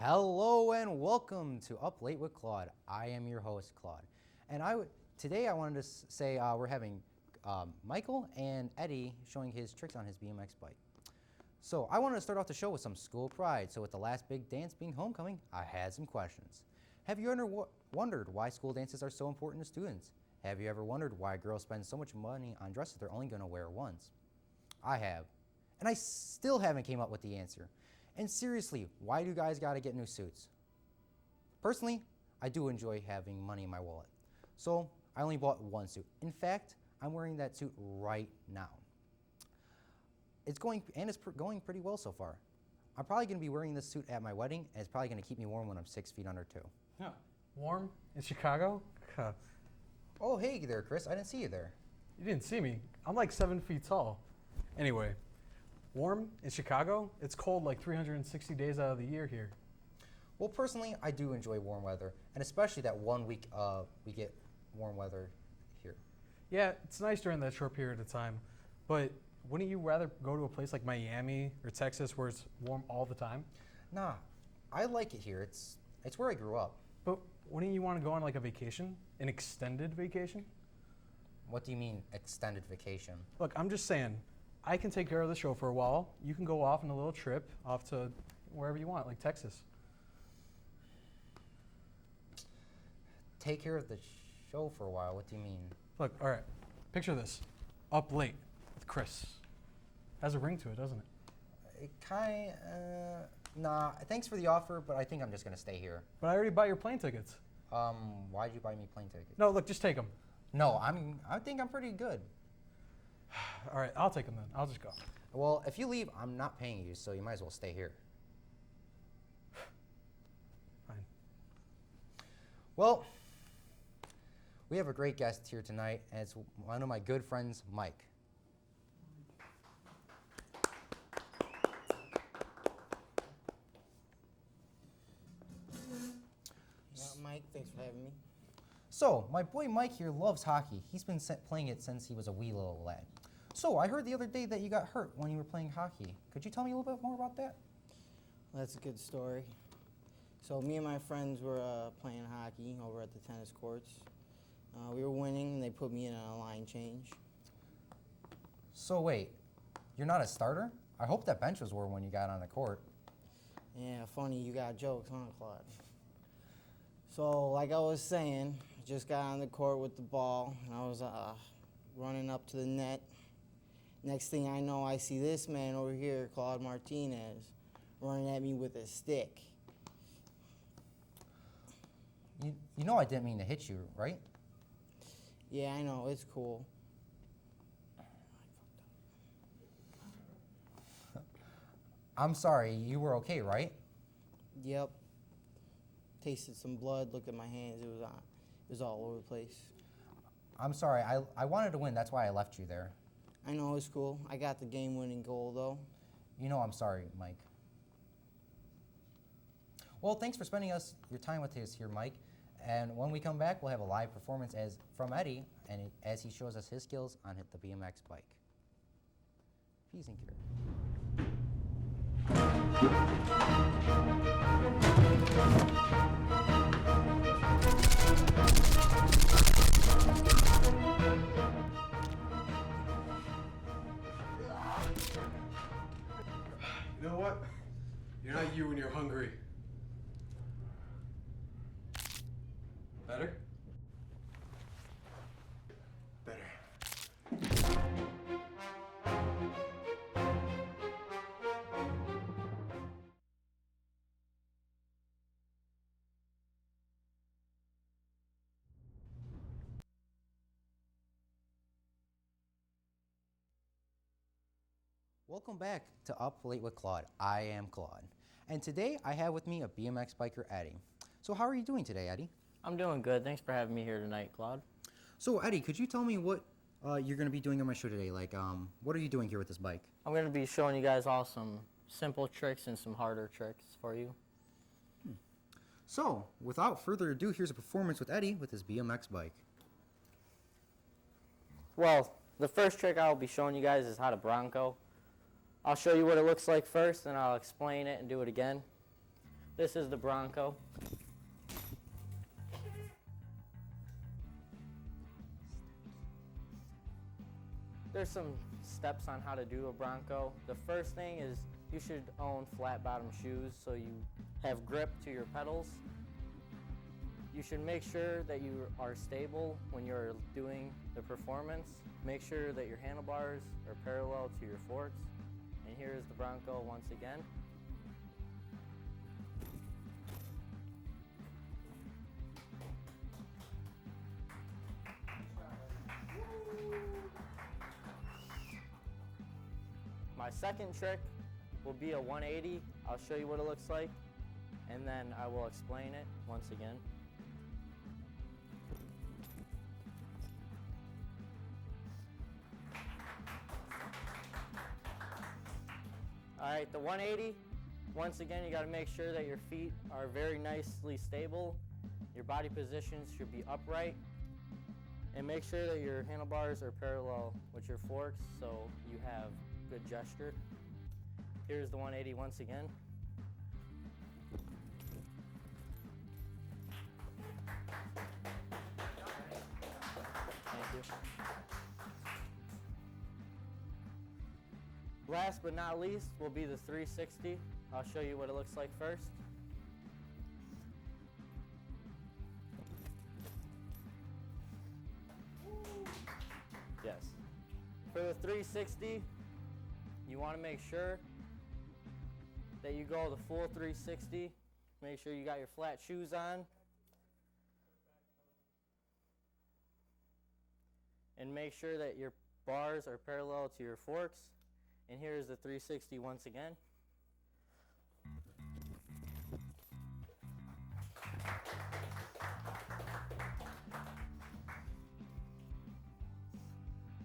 Hello and welcome to Up Late with Claude. I am your host, Claude. And today I wanted to say we're having Michael and Eddie showing his tricks on his BMX bike. So I wanted to start off the show with some school pride. So with the last big dance being homecoming, I had some questions. Have you ever wondered why school dances are so important to students? Have you ever wondered why girls spend so much money on dresses they're only going to wear once? I have. And I still haven't came up with the answer. And seriously, why do guys gotta get new suits? Personally, I do enjoy having money in my wallet. So I only bought one suit. In fact, I'm wearing that suit right now. It's going pretty well so far. I'm probably gonna be wearing this suit at my wedding, and it's probably gonna keep me warm when I'm 6 feet under 2. Yeah, warm in Chicago? Oh, hey there, Chris. I didn't see you there. You didn't see me. I'm like 7 feet tall. Anyway, warm in Chicago? It's cold like 360 days out of the year here. Well, personally, I do enjoy warm weather, and especially that 1 week we get warm weather here. Yeah, it's nice during that short period of time, but wouldn't you rather go to a place like Miami or Texas where it's warm all the time? Nah, I like it here. It's where I grew up. But wouldn't you want to go on like a vacation? An extended vacation? What do you mean, extended vacation? Look, I'm just saying, I can take care of the show for a while. You can go off on a little trip off to wherever you want, like Texas. Take care of the show for a while? What do you mean? Look, all right, picture this. Up late with Chris. Has a ring to it, doesn't it? Nah, thanks for the offer, but I think I'm just gonna stay here. But I already bought your plane tickets. Why'd you buy me plane tickets? No, look, just take them. No, I think I'm pretty good. All right, I'll take them then. I'll just go. Well, if you leave, I'm not paying you, so you might as well stay here. Fine. Well, we have a great guest here tonight, and it's one of my good friends, Mike. Mike, thanks for having me. So, my boy Mike here loves hockey. He's been playing it since he was a wee little lad. So, I heard the other day that you got hurt when you were playing hockey. Could you tell me a little bit more about that? Well, that's a good story. So me and my friends were playing hockey over at the tennis courts. We were winning, and they put me in on a line change. So wait, you're not a starter? I hope that bench was warm when you got on the court. Yeah, funny, you got jokes, huh, Claude? So, like I was saying, I just got on the court with the ball, and I was running up to the net. Next thing I know, I see this man over here, Claude Martinez, running at me with a stick. You know I didn't mean to hit you, right? Yeah, I know, it's cool. I'm sorry, you were okay, right? Yep. Tasted some blood, looked at my hands, it was all over the place. I'm sorry, I wanted to win, that's why I left you there. I know, it's cool. I got the game-winning goal, though. You know I'm sorry, Mike. Well, thanks for spending your time with us here, Mike. And when we come back, we'll have a live performance from Eddie, and as he shows us his skills on the BMX bike. Peace and care. You know what? You're not you when you're hungry. Better? Better. Welcome back to Up Late with Claude. I am Claude. And today I have with me a BMX biker, Eddie. So how are you doing today, Eddie? I'm doing good. Thanks for having me here tonight, Claude. So Eddie, could you tell me what you're going to be doing on my show today? Like, what are you doing here with this bike? I'm going to be showing you guys all some simple tricks and some harder tricks for you. So, without further ado, here's a performance with Eddie with his BMX bike. Well, the first trick I'll be showing you guys is how to Bronco. I'll show you what it looks like first, then I'll explain it and do it again. This is the Bronco. There's some steps on how to do a Bronco. The first thing is you should own flat bottom shoes so you have grip to your pedals. You should make sure that you are stable when you're doing the performance. Make sure that your handlebars are parallel to your forks. And here is the Bronco once again. My second trick will be a 180. I'll show you what it looks like, and then I will explain it once again. All right, the 180, once again, you gotta make sure that your feet are very nicely stable. Your body positions should be upright. And make sure that your handlebars are parallel with your forks so you have good gesture. Here's the 180 once again. Thank you. Last but not least will be the 360. I'll show you what it looks like first. Yes. For the 360, you want to make sure that you go the full 360. Make sure you got your flat shoes on. And make sure that your bars are parallel to your forks. And here's the 360 once again.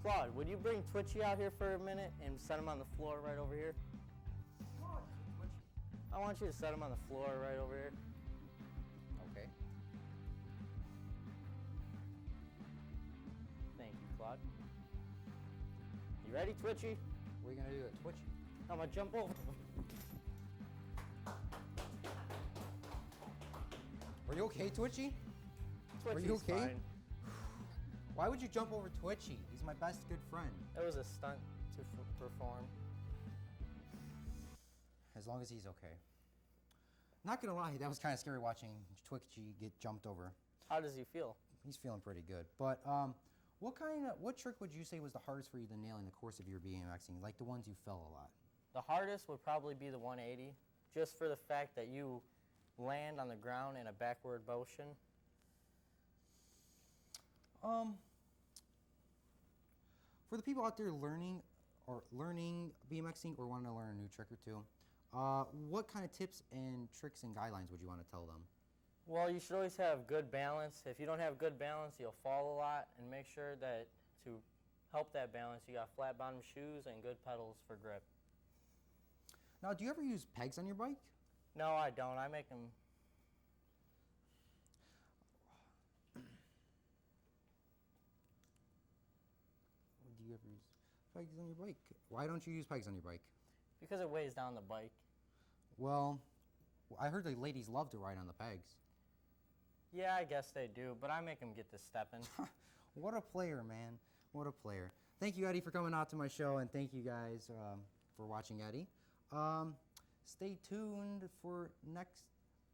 Claude, would you bring Twitchy out here for a minute and set him on the floor right over here? I want you to set him on the floor right over here. Okay. Thank you, Claude. You ready, Twitchy? What are you gonna do at Twitchy? I'm gonna jump over. Are you okay, Twitchy? Twitchy's you okay? fine. Why would you jump over Twitchy? He's my best good friend. It was a stunt to perform. As long as he's okay. Not gonna lie, that was kind of scary watching Twitchy get jumped over. How does he feel? He's feeling pretty good. But what trick would you say was the hardest for you to nail in the course of your BMXing? Like the ones you fell a lot. The hardest would probably be the 180, just for the fact that you land on the ground in a backward motion. For the people out there learning BMXing or wanting to learn a new trick or two, what kind of tips and tricks and guidelines would you want to tell them? Well, you should always have good balance. If you don't have good balance, you'll fall a lot. And make sure that to help that balance, you got flat bottom shoes and good pedals for grip. Now, do you ever use pegs on your bike? No, I don't. I make them. Do you ever use pegs on your bike? Why don't you use pegs on your bike? Because it weighs down the bike. Well, I heard the ladies love to ride on the pegs. Yeah, I guess they do, but I make them get to stepping. What a player, man. What a player. Thank you, Eddie, for coming out to my show, and thank you guys for watching Eddie. Stay tuned for next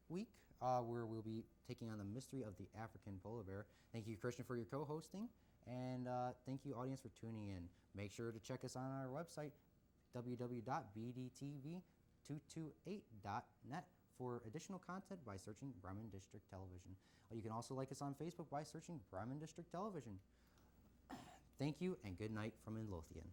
week where we'll be taking on the mystery of the African polar bear. Thank you, Cristian, for your co-hosting, and thank you, audience, for tuning in. Make sure to check us on our website, www.bdtv228.net for additional content by searching Bremen District Television. You can also like us on Facebook by searching Bremen District Television. Thank you, and good night from Midlothian.